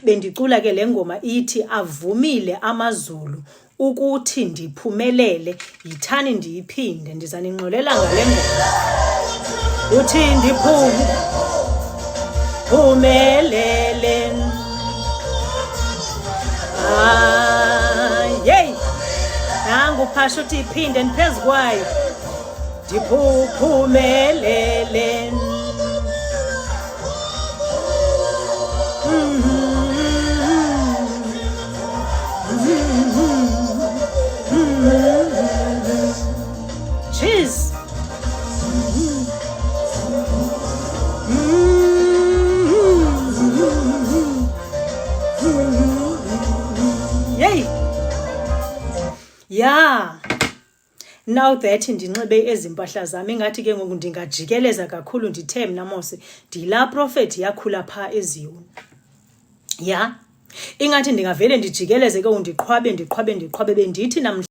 bendicula ke le ngoma ithi avumile amazulu ukuthi ndiphumelele, yithani ndiyiphinde, ndiza ningxolela ngale ngoma. Uthi ndiphumelele, yey, nangu uphasha uthi iphinde ndiphezu kwayo, ndiphumelele. Cheers. Yay. Yeah. Now that ndinxibe ezimpahla zami ingathi ke ngoku ndingajikeleza kakhulu ndithe mna mose ndila prophet yakhula pha eZiyoni. Yeah. Ingathi ndingavele ndijikeleze ke undiqhwabe bendithi namhlanje